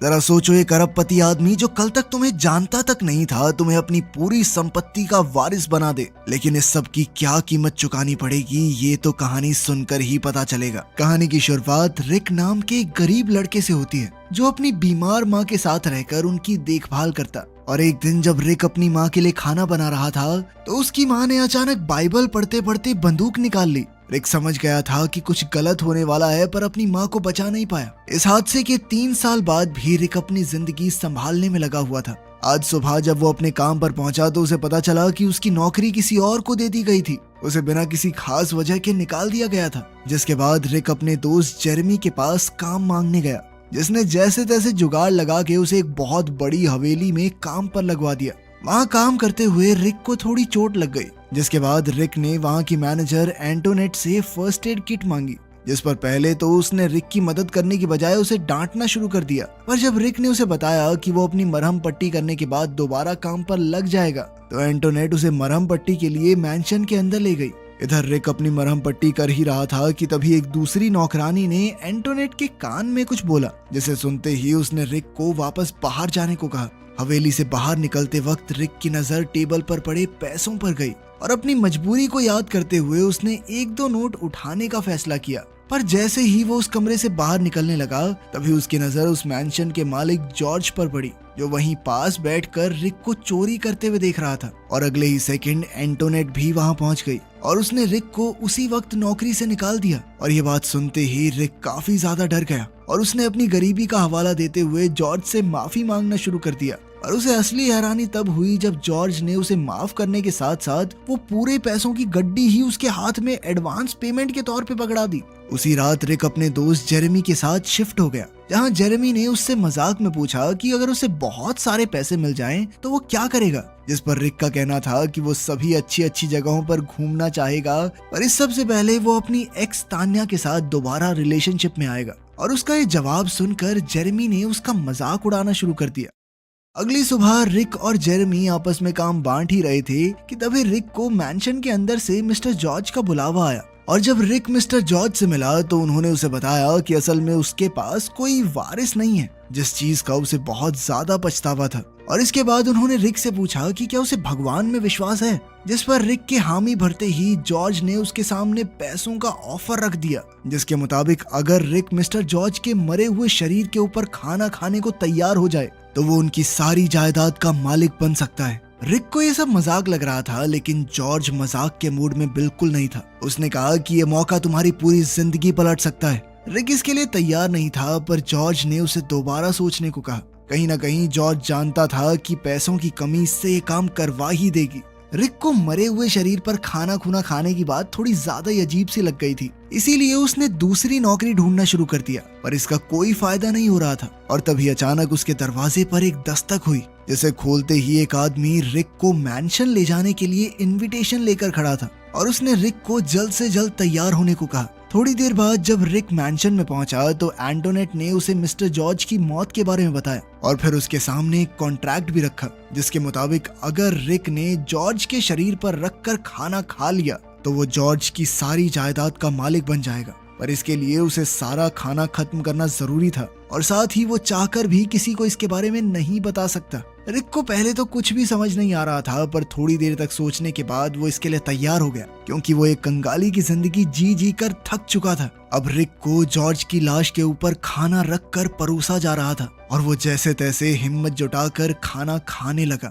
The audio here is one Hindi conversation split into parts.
जरा सोचो, एक अरबपति आदमी जो कल तक तुम्हें जानता तक नहीं था तुम्हें अपनी पूरी संपत्ति का वारिस बना दे। लेकिन इस सब की क्या कीमत चुकानी पड़ेगी ये तो कहानी सुनकर ही पता चलेगा। कहानी की शुरुआत रिक नाम के एक गरीब लड़के से होती है जो अपनी बीमार माँ के साथ रहकर उनकी देखभाल करता। और एक दिन जब रिक अपनी माँ के लिए खाना बना रहा था तो उसकी माँ ने अचानक बाइबल पढ़ते पढ़ते बंदूक निकाल ली। रिक समझ गया था कि कुछ गलत होने वाला है, पर अपनी माँ को बचा नहीं पाया। इस हादसे के 3 साल बाद भी रिक अपनी जिंदगी संभालने में लगा हुआ था। आज सुबह जब वो अपने काम पर पहुंचा तो उसे पता चला कि उसकी नौकरी किसी और को दे दी गई थी। उसे बिना किसी खास वजह के निकाल दिया गया था। जिसके बाद रिक अपने दोस्त जेरेमी के पास काम मांगने गया, जिसने जैसे तैसे जुगाड़ लगा के उसे एक बहुत बड़ी हवेली में काम पर लगवा दिया। वहाँ काम करते हुए रिक को थोड़ी चोट लग गई, जिसके बाद रिक ने वहाँ की मैनेजर एंटोनेट से फर्स्ट एड किट मांगी। जिस पर पहले तो उसने रिक की मदद करने की बजाय उसे डांटना शुरू कर दिया। पर जब रिक ने उसे बताया कि वो अपनी मरहम पट्टी करने के बाद दोबारा काम पर लग जाएगा तो एंटोनेट उसे मरहम पट्टी के लिए मैंशन के अंदर ले गई। इधर रिक अपनी मरहम पट्टी कर ही रहा था कि तभी एक दूसरी नौकरानी ने एंटोनेट के कान में कुछ बोला, जिसे सुनते ही उसने रिक को वापस बाहर जाने को कहा। हवेली से बाहर निकलते वक्त रिक की नजर टेबल पर पड़े पैसों पर गई और अपनी मजबूरी को याद करते हुए उसने 1-2 नोट उठाने का फैसला किया। पर जैसे ही वो उस कमरे से बाहर निकलने लगा तभी उसकी नजर उस मैंशन के मालिक जॉर्ज पर पड़ी, जो वहीं पास बैठकर रिक को चोरी करते हुए देख रहा था। और अगले ही सेकंड एंटोनेट भी वहां पहुंच गई और उसने रिक को उसी वक्त नौकरी से निकाल दिया। और ये बात सुनते ही रिक काफी ज्यादा डर गया और उसने अपनी गरीबी का हवाला देते हुए जॉर्ज से माफी मांगना शुरू कर दिया। और उसे असली हैरानी तब हुई जब जॉर्ज ने उसे माफ करने के साथ साथ वो पूरे पैसों की गड्डी ही उसके हाथ में एडवांस पेमेंट के तौर पे पकड़ा दी। उसी रात रिक अपने दोस्त जेरेमी के साथ शिफ्ट हो गया, जहां जेरेमी ने उससे मजाक में पूछा कि अगर उसे बहुत सारे पैसे मिल जाएं तो वो क्या करेगा। जिस पर रिक का कहना था कि वो सभी अच्छी अच्छी जगहों पर घूमना चाहेगा, पर इस सबसे पहले वो अपनी एक्स तान्या के साथ दोबारा रिलेशनशिप में आएगा। और उसका ये जवाब सुनकर जेरेमी ने उसका मजाक उड़ाना शुरू कर दिया। अगली सुबह रिक और जेरेमी आपस में काम बांट ही रहे थे कि तभी रिक को मैंशन के अंदर से मिस्टर जॉर्ज का बुलावा आया। और जब रिक मिस्टर जॉर्ज से मिला तो उन्होंने उसे बताया कि असल में उसके पास कोई वारिस नहीं है, जिस चीज का उसे बहुत ज्यादा पछतावा था। और इसके बाद उन्होंने रिक से पूछा कि क्या उसे भगवान में विश्वास है। जिस पर रिक के हामी भरते ही जॉर्ज ने उसके सामने पैसों का ऑफर रख दिया, जिसके मुताबिक अगर रिक मिस्टर जॉर्ज के मरे हुए शरीर के ऊपर खाना खाने को तैयार हो जाए तो वो उनकी सारी जायदाद का मालिक बन सकता है। रिक को ये सब मजाक लग रहा था, लेकिन जॉर्ज मजाक के मूड में बिल्कुल नहीं था। उसने कहा कि ये मौका तुम्हारी पूरी जिंदगी पलट सकता है। रिक इसके लिए तैयार नहीं था, पर जॉर्ज ने उसे दोबारा सोचने को कहा। कहीं ना कहीं जॉर्ज जानता था कि पैसों की कमी से ये काम करवा ही देगी। रिक को मरे हुए शरीर पर खाना खुना खाने की बात थोड़ी ज्यादा ही अजीब सी लग गई थी, इसीलिए उसने दूसरी नौकरी ढूंढना शुरू कर दिया, पर इसका कोई फायदा नहीं हो रहा था। और तभी अचानक उसके दरवाजे पर एक दस्तक हुई, जिसे खोलते ही एक आदमी रिक को मैंशन ले जाने के लिए इनविटेशन लेकर खड़ा था। और उसने रिक को जल्द से जल्द तैयार होने को कहा। थोड़ी देर बाद जब रिक मैंशन में पहुंचा तो एंटोनेट ने उसे मिस्टर जॉर्ज की मौत के बारे में बताया और फिर उसके सामने एक कॉन्ट्रैक्ट भी रखा, जिसके मुताबिक अगर रिक ने जॉर्ज के शरीर पर रखकर खाना खा लिया तो वो जॉर्ज की सारी जायदाद का मालिक बन जाएगा। पर इसके लिए उसे सारा खाना खत्म करना जरूरी था और साथ ही वो चाहकर भी किसी को इसके बारे में नहीं बता सकता। रिक को पहले तो कुछ भी समझ नहीं आ रहा था, पर थोड़ी देर तक सोचने के बाद वो इसके लिए तैयार हो गया, क्योंकि वो एक कंगाली की जिंदगी जी जी कर थक चुका था। अब रिक को जॉर्ज की लाश के ऊपर खाना रख कर परोसा जा रहा था और वो जैसे तैसे हिम्मत जुटाकर खाना खाने लगा।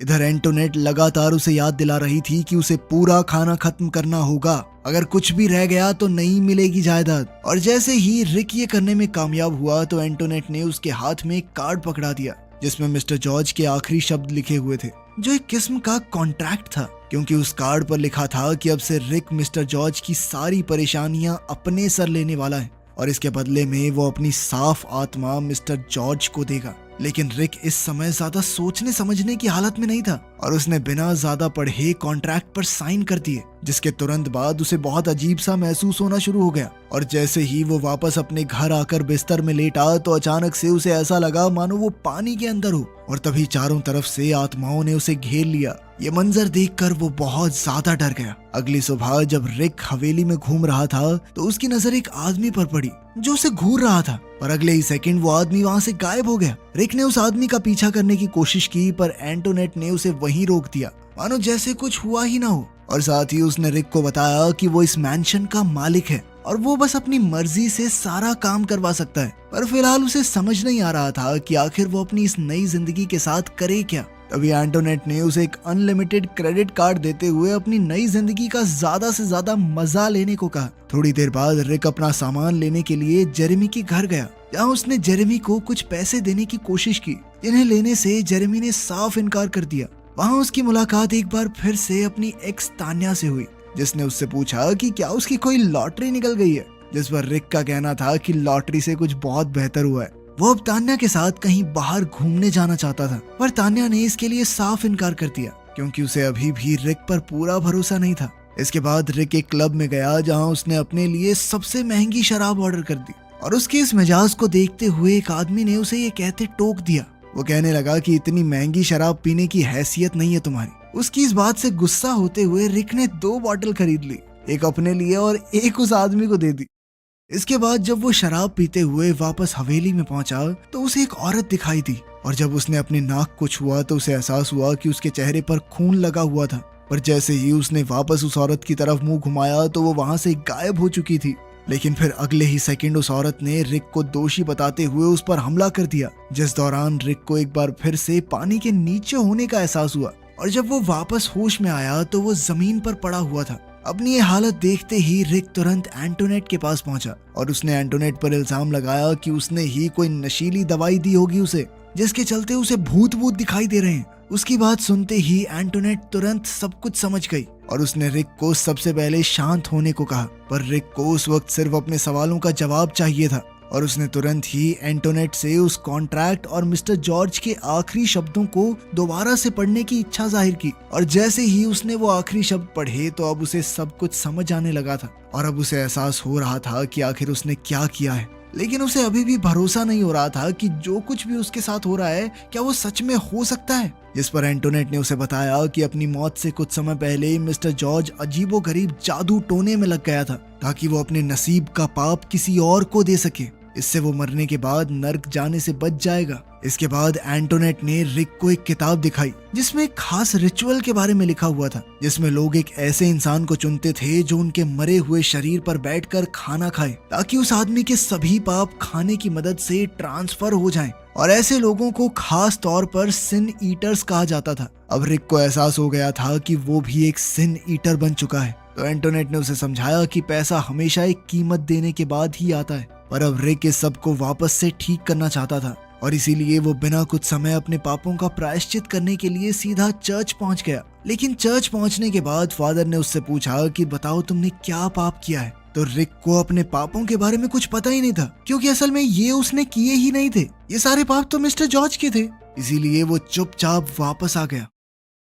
इधर एंटोनेट लगातार उसे याद दिला रही थी कि उसे पूरा खाना खत्म करना होगा, अगर कुछ भी रह गया तो नहीं मिलेगी जायदाद। और जैसे ही रिक ये करने में कामयाब हुआ तो एंटोनेट ने उसके हाथ में एक कार्ड पकड़ा दिया, जिसमें मिस्टर जॉर्ज के आखिरी शब्द लिखे हुए थे, जो एक किस्म का कॉन्ट्रैक्ट था, क्योंकि उस कार्ड पर लिखा था कि अब से रिक मिस्टर जॉर्ज की सारी परेशानियां अपने सर लेने वाला है और इसके बदले में वो अपनी साफ आत्मा मिस्टर जॉर्ज को देगा। लेकिन रिक इस समय ज्यादा सोचने समझने की हालत में नहीं था और उसने बिना ज्यादा पढ़े कॉन्ट्रैक्ट पर साइन कर दिए, जिसके तुरंत बाद उसे बहुत अजीब सा महसूस होना शुरू हो गया। और जैसे ही वो वापस अपने घर आकर बिस्तर में लेटा तो अचानक से उसे ऐसा लगा मानो वो पानी के अंदर हो और तभी चारों तरफ से आत्माओं ने उसे घेर लिया। ये मंजर देखकर वो बहुत ज्यादा डर गया। अगली सुबह जब रिक हवेली में घूम रहा था तो उसकी नजर एक आदमी पर पड़ी, जो उसे घूर रहा था, पर अगले ही सेकंड वो आदमी वहाँ से गायब हो गया। रिक ने उस आदमी का पीछा करने की कोशिश की, पर एंटोनेट ने उसे वहीं रोक दिया, मानो जैसे कुछ हुआ ही ना हो। और साथ ही उसने रिक को बताया कि वो इस मैंशन का मालिक है और वो बस अपनी मर्जी से सारा काम करवा सकता है। पर फिलहाल उसे समझ नहीं आ रहा था कि आखिर वो अपनी इस नई जिंदगी के साथ करे क्या। तभी एंटोनेट ने उसे एक अनलिमिटेड क्रेडिट कार्ड देते हुए अपनी नई जिंदगी का ज्यादा से ज्यादा मजा लेने को कहा। थोड़ी देर बाद रिक अपना सामान लेने के लिए जेरेमी के घर गया, जहाँ उसने जेरेमी को कुछ पैसे देने की कोशिश की, जिन्हें लेने से जेरेमी ने साफ इनकार कर दिया। वहाँ उसकी मुलाकात एक बार फिर से अपनी एक्स तान्या से हुई, जिसने उससे पूछा कि क्या उसकी कोई लॉटरी निकल गई है, जिस पर रिक का कहना था कि लॉटरी से कुछ बहुत बेहतर हुआ है। वो अब तान्या के साथ कहीं बाहर घूमने जाना चाहता था, पर तान्या ने इसके लिए साफ इनकार कर दिया, क्योंकि उसे अभी भी रिक पर पूरा भरोसा नहीं था। इसके बाद रिक एक क्लब में गया, जहाँ उसने अपने लिए सबसे महंगी शराब ऑर्डर कर दी, और उसके इस मिजाज को देखते हुए एक आदमी ने उसे ये कहते टोक दिया। वो कहने लगा कि इतनी महंगी शराब पीने की हैसियत नहीं है तुम्हारी। उसकी इस बात से गुस्सा होते हुए रिक ने 2 बॉटल खरीद ली, एक अपने लिए और एक उस आदमी को दे दी। इसके बाद जब वो शराब पीते हुए वापस हवेली में पहुंचा तो उसे एक औरत दिखाई दी, और जब उसने अपनी नाक को छुआ तो उसे एहसास हुआ कि उसके चेहरे पर खून लगा हुआ था। पर जैसे ही उसने वापस उस औरत की तरफ मुंह घुमाया तो वो वहां से गायब हो चुकी थी। लेकिन फिर अगले ही सेकंड उस औरत ने रिक को दोषी बताते हुए उस पर हमला कर दिया, जिस दौरान रिक को एक बार फिर से पानी के नीचे होने का एहसास हुआ, और जब वो वापस होश में आया तो वो जमीन पर पड़ा हुआ था। अपनी ये हालत देखते ही रिक तुरंत एंटोनेट के पास पहुंचा, और उसने एंटोनेट पर इल्जाम लगाया कि उसने ही कोई नशीली दवाई दी होगी उसे, जिसके चलते उसे भूत दिखाई दे रहे हैं। उसकी बात सुनते ही एंटोनेट तुरंत सब कुछ समझ गई, और उसने रिक को सबसे पहले शांत होने को कहा। पर रिक को उस वक्त सिर्फ अपने सवालों का जवाब चाहिए था, और उसने तुरंत ही एंटोनेट से उस कॉन्ट्रैक्ट और मिस्टर जॉर्ज के आखिरी शब्दों को दोबारा से पढ़ने की इच्छा जाहिर की। और जैसे ही उसने वो आखिरी शब्द पढ़े तो अब उसे सब कुछ समझ आने लगा था, और अब उसे एहसास हो रहा था कि आखिर उसने क्या किया है। लेकिन उसे अभी भी भरोसा नहीं हो रहा था कि जो कुछ भी उसके साथ हो रहा है क्या वो सच में हो सकता है। जिस पर एंटोनेट ने उसे बताया कि अपनी मौत से कुछ समय पहले मिस्टर जॉर्ज अजीबोगरीब जादू टोने में लग गया था, ताकि वो अपने नसीब का पाप किसी और को दे सके। इससे वो मरने के बाद नर्क जाने से बच जाएगा। इसके बाद एंटोनेट ने रिक को एक किताब दिखाई, जिसमें एक खास रिचुअल के बारे में लिखा हुआ था, जिसमें लोग एक ऐसे इंसान को चुनते थे जो उनके मरे हुए शरीर पर बैठकर खाना खाए, ताकि उस आदमी के सभी पाप खाने की मदद से ट्रांसफर हो जाएं। और ऐसे लोगों को खास तौर पर सिन ईटर्स कहा जाता था। अब रिक को एहसास हो गया था कि वो भी एक सिन ईटर बन चुका है। तो एंटोनेट ने उसे समझाया कि पैसा हमेशा एक कीमत देने के बाद ही आता है। पर अब रिक इस सब को वापस से ठीक करना चाहता था, और इसीलिए वो बिना कुछ समय अपने पापों का प्रायश्चित करने के लिए सीधा चर्च पहुंच गया। लेकिन चर्च पहुंचने के बाद फादर ने उससे पूछा कि बताओ तुमने क्या पाप किया है। तो रिक को अपने पापों के बारे में कुछ पता ही नहीं था, क्योंकि असल में ये उसने किए ही नहीं थे। ये सारे पाप तो मिस्टर जॉर्ज के थे। इसीलिए वो चुपचाप वापस आ गया।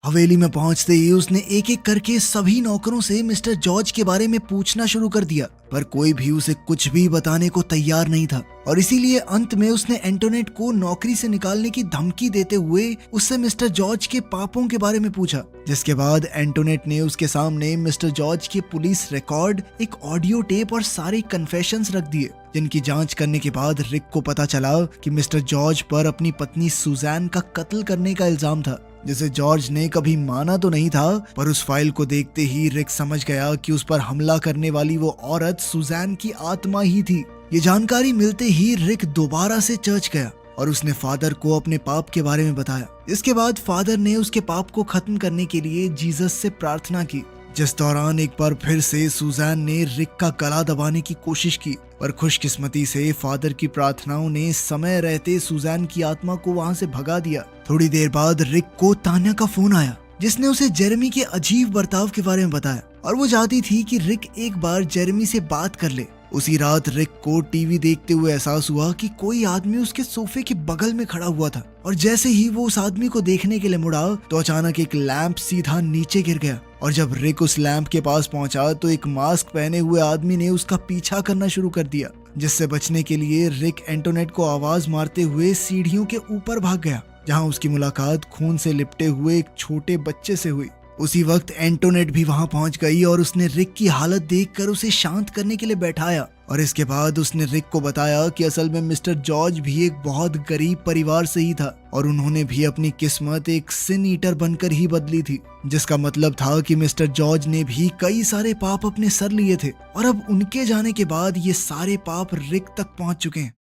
हवेली में पहुंचते ही उसने एक एक करके सभी नौकरों से मिस्टर जॉर्ज के बारे में पूछना शुरू कर दिया, पर कोई भी उसे कुछ भी बताने को तैयार नहीं था। और इसीलिए अंत में उसने एंटोनेट को नौकरी से निकालने की धमकी देते हुए उससे मिस्टर जॉर्ज के पापों के बारे में पूछा। जिसके बाद एंटोनेट ने उसके सामने मिस्टर जॉर्ज के पुलिस रिकॉर्ड, एक ऑडियो टेप और सारे कन्फेशंस रख दिए, जिनकी जांच करने के बाद रिक को पता चला कि मिस्टर जॉर्ज पर अपनी पत्नी सुजैन का कत्ल करने का इल्जाम था, जिसे जॉर्ज ने कभी माना तो नहीं था। पर उस फाइल को देखते ही रिक समझ गया कि उस पर हमला करने वाली वो औरत सुजैन की आत्मा ही थी। ये जानकारी मिलते ही रिक दोबारा से चर्च गया, और उसने फादर को अपने पाप के बारे में बताया। इसके बाद फादर ने उसके पाप को खत्म करने के लिए जीसस से प्रार्थना की, जिस दौरान एक बार फिर से सुजैन ने रिक का गला दबाने की कोशिश की। पर खुशकिस्मती से फादर की प्रार्थनाओं ने समय रहते सुजैन की आत्मा को वहां से भगा दिया। थोड़ी देर बाद रिक को तान्या का फोन आया, जिसने उसे जेरेमी के अजीब बर्ताव के बारे में बताया, और वो चाहती थी कि रिक एक बार जेरेमी से बात कर ले। उसी रात रिक को टीवी देखते हुए एहसास हुआ कि कोई आदमी उसके सोफे के बगल में खड़ा हुआ था, और जैसे ही वो उस आदमी को देखने के लिए मुड़ा तो अचानक एक लैंप सीधा नीचे गिर गया। और जब रिक उस लैंप के पास पहुंचा तो एक मास्क पहने हुए आदमी ने उसका पीछा करना शुरू कर दिया, जिससे बचने के लिए रिक एंटोनेट को आवाज मारते हुए सीढ़ियों के ऊपर भाग गया, जहां उसकी मुलाकात खून से लिपटे हुए एक छोटे बच्चे से हुई। उसी वक्त एंटोनेट भी वहां पहुंच गई, और उसने रिक की हालत देखकर उसे शांत करने के लिए बैठाया, और इसके बाद उसने रिक को बताया कि असल में मिस्टर जॉर्ज भी एक बहुत गरीब परिवार से ही था और उन्होंने भी अपनी किस्मत एक सिन ईटर बनकर ही बदली थी, जिसका मतलब था कि मिस्टर जॉर्ज ने भी कई सारे पाप अपने सर लिए थे और अब उनके जाने के बाद ये सारे पाप रिक तक पहुंच चुके हैं।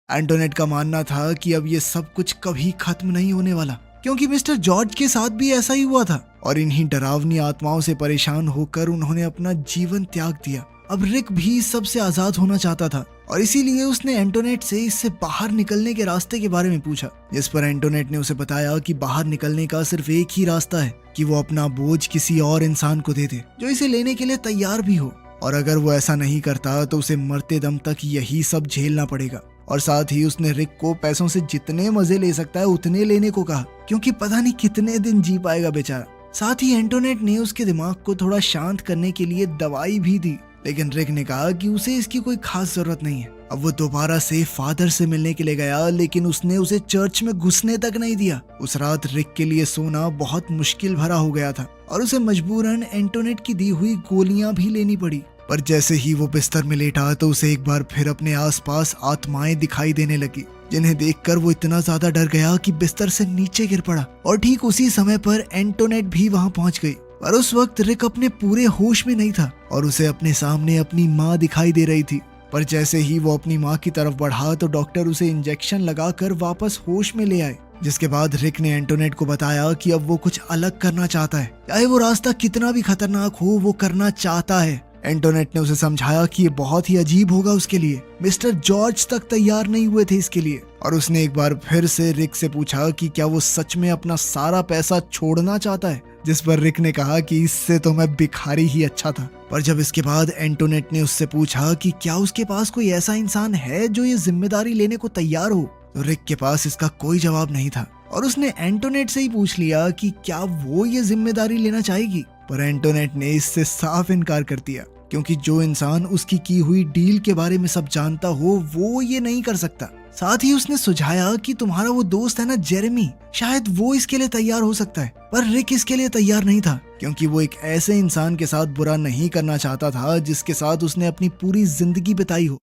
एंटोनेट का मानना था कि अब ये सब कुछ कभी खत्म नहीं होने वाला, क्योंकि मिस्टर जॉर्ज के साथ भी ऐसा ही हुआ था और इन्हीं डरावनी आत्माओं से परेशान होकर उन्होंने अपना जीवन त्याग दिया। अब रिक भी इस सब से आजाद होना चाहता था और इसीलिए उसने एंटोनेट से इससे बाहर निकलने के रास्ते के बारे में पूछा, जिस पर एंटोनेट ने उसे बताया कि बाहर निकलने का सिर्फ एक ही रास्ता है कि वो अपना बोझ किसी और इंसान को दे दे जो इसे लेने के लिए तैयार भी हो, और अगर वो ऐसा नहीं करता तो उसे मरते दम तक यही सब झेलना पड़ेगा। और साथ ही उसने रिक को पैसों से जितने मजे ले सकता है उतने लेने को कहा, क्योंकि पता नहीं कितने दिन जी पाएगा बेचारा। साथ ही एंटोनेट ने उसके दिमाग को थोड़ा शांत करने के लिए दवाई भी दी, लेकिन रिक ने कहा कि उसे इसकी कोई खास जरूरत नहीं है। अब वो दोबारा से फादर से मिलने के लिए गया, लेकिन उसने उसे चर्च में घुसने तक नहीं दिया। उस रात रिक के लिए सोना बहुत मुश्किल भरा हो गया था और उसे मजबूरन एंटोनेट की दी हुई गोलियां भी लेनी पड़ी। पर जैसे ही वो बिस्तर में लेटा तो उसे एक बार फिर अपने आसपास आत्माएं दिखाई देने लगी, जिन्हें देखकर वो इतना ज्यादा डर गया कि बिस्तर से नीचे गिर पड़ा। और ठीक उसी समय पर एंटोनेट भी वहां पहुंच गई, पर उस वक्त रिक अपने पूरे होश में नहीं था और उसे अपने सामने अपनी माँ दिखाई दे रही थी। पर जैसे ही वो अपनी माँ की तरफ बढ़ा तो डॉक्टर उसे इंजेक्शन लगाकर वापस होश में ले आए, जिसके बाद रिक ने एंटोनेट को बताया कि अब वो कुछ अलग करना चाहता है, चाहे वो रास्ता कितना भी खतरनाक हो वो करना चाहता है। एंटोनेट ने उसे समझाया कि ये बहुत ही अजीब होगा उसके लिए, मिस्टर जॉर्ज तक तैयार नहीं हुए थे इसके लिए। और उसने एक बार फिर से रिक से पूछा कि क्या वो सच में अपना सारा पैसा छोड़ना चाहता है, जिस पर रिक ने कहा कि इससे तो मैं भिखारी ही अच्छा था। पर जब इसके बाद एंटोनेट ने उससे पूछा कि क्या उसके पास कोई ऐसा इंसान है जो ये जिम्मेदारी लेने को तैयार हो, तो रिक के पास इसका कोई जवाब नहीं था और उसने एंटोनेट से ही पूछ लिया कि क्या वो ये जिम्मेदारी लेना चाहेगी। पर एंटोनेट ने इससे साफ इनकार कर दिया, क्योंकि जो इंसान उसकी की हुई डील के बारे में सब जानता हो वो ये नहीं कर सकता। साथ ही उसने सुझाया कि तुम्हारा वो दोस्त है ना जेरेमी, शायद वो इसके लिए तैयार हो सकता है। पर रिक इसके लिए तैयार नहीं था, क्योंकि वो एक ऐसे इंसान के साथ बुरा नहीं करना चाहता था जिसके साथ उसने अपनी पूरी जिंदगी बिताई हो।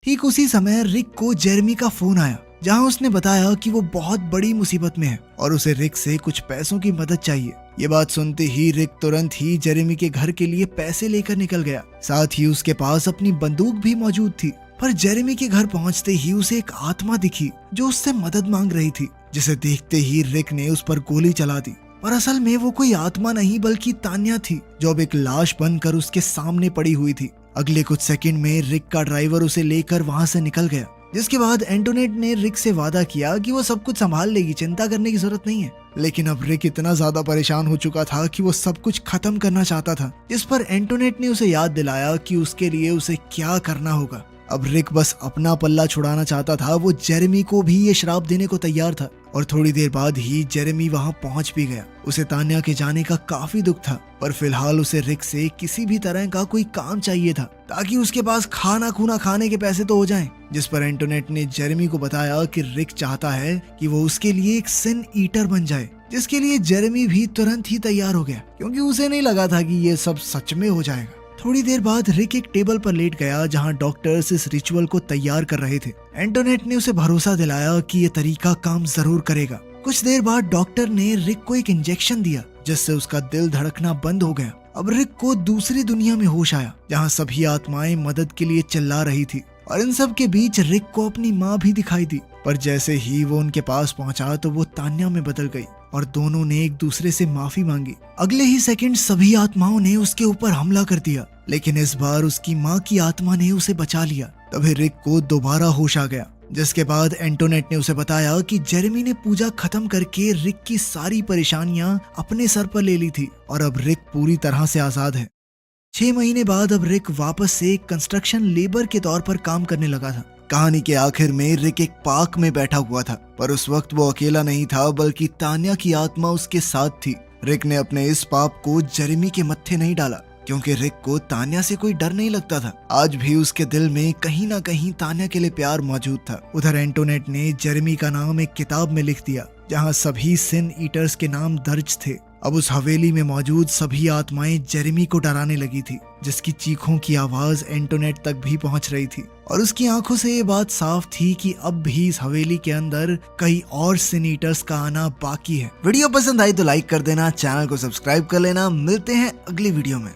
ठीक उसी समय रिक को जेरेमी का फोन आया, जहां उसने बताया कि वो बहुत बड़ी मुसीबत में है और उसे रिक से कुछ पैसों की मदद चाहिए। ये बात सुनते ही रिक तुरंत ही जेरेमी के घर के लिए पैसे लेकर निकल गया। साथ ही उसके पास अपनी बंदूक भी मौजूद थी। पर जेरेमी के घर पहुंचते ही उसे एक आत्मा दिखी जो उससे मदद मांग रही थी, जिसे देखते ही रिक ने उस पर गोली चला दी। पर असल में वो कोई आत्मा नहीं बल्कि तान्या थी, जो अब एक लाश बनकर उसके सामने पड़ी हुई थी। अगले कुछ सेकंड में रिक का ड्राइवर उसे लेकर वहां से निकल गया, जिसके बाद एंटोनेट ने रिक से वादा किया कि वो सब कुछ संभाल लेगी, चिंता करने की जरूरत नहीं है। लेकिन अब रिक इतना ज्यादा परेशान हो चुका था कि वो सब कुछ खत्म करना चाहता था, जिस पर एंटोनेट ने उसे याद दिलाया कि उसके लिए उसे क्या करना होगा। अब रिक बस अपना पल्ला छुड़ाना चाहता था। वो जेरेमी को भी ये श्राप देने को तैयार था और थोड़ी देर बाद ही जेरेमी वहां पहुंच भी गया। उसे तान्या के जाने का काफी दुख था, पर फिलहाल उसे रिक से किसी भी तरह का कोई काम चाहिए था ताकि उसके पास खाना खूना खाने के पैसे तो हो जाएं। जिस पर एंटोनेट ने जेरेमी को बताया कि रिक चाहता है कि वो उसके लिए एक सिन ईटर बन जाए, जिसके लिए जेरेमी भी तुरंत ही तैयार हो गया, क्योंकि उसे नहीं लगा था कि ये सब सच में हो जाएगा। थोड़ी देर बाद रिक एक टेबल पर लेट गया जहां डॉक्टर्स इस रिचुअल को तैयार कर रहे थे। एंटोनेट ने उसे भरोसा दिलाया कि ये तरीका काम जरूर करेगा। कुछ देर बाद डॉक्टर ने रिक को एक इंजेक्शन दिया, जिससे उसका दिल धड़कना बंद हो गया। अब रिक को दूसरी दुनिया में होश आया, जहां सभी आत्माएं मदद के लिए चिल्ला रही थी और इन सब के बीच रिक को अपनी माँ भी दिखाई दी। पर जैसे ही वो उनके पास पहुंचा तो वो तान्या में बदल गई और दोनों ने एक दूसरे से माफी मांगी। अगले ही सेकंड सभी आत्माओं ने उसके ऊपर हमला कर दिया, लेकिन इस बार उसकी माँ की आत्मा ने उसे बचा लिया। तभी रिक को दोबारा होश आ गया, जिसके बाद एंटोनेट ने उसे बताया कि जेरेमी ने पूजा खत्म करके रिक की सारी परेशानियां अपने सर पर ले ली थी और अब रिक पूरी तरह से आजाद है। 6 महीने बाद अब रिक वापस से कंस्ट्रक्शन लेबर के तौर पर काम करने लगा था। कहानी के आखिर में रिक एक पार्क में बैठा हुआ था, पर उस वक्त वो अकेला नहीं था बल्कि तान्या की आत्मा उसके साथ थी। रिक ने अपने इस पाप को जेरेमी के मत्थे नहीं डाला, क्योंकि रिक को तान्या से कोई डर नहीं लगता था। आज भी उसके दिल में कहीं ना कहीं तान्या के लिए प्यार मौजूद था। उधर एंटोनेट ने जेरेमी का नाम एक किताब में लिख दिया, जहां सभी सिन ईटर्स के नाम दर्ज थे। अब उस हवेली में मौजूद सभी आत्माएं जेरेमी को डराने लगी थी, जिसकी चीखों की आवाज एंटोनेट तक भी पहुंच रही थी। और उसकी आंखों से ये बात साफ थी कि अब भी इस हवेली के अंदर कई और सिन ईटर्स का आना बाकी है। वीडियो पसंद आई तो लाइक कर देना, चैनल को सब्सक्राइब कर लेना। मिलते हैं अगली वीडियो में।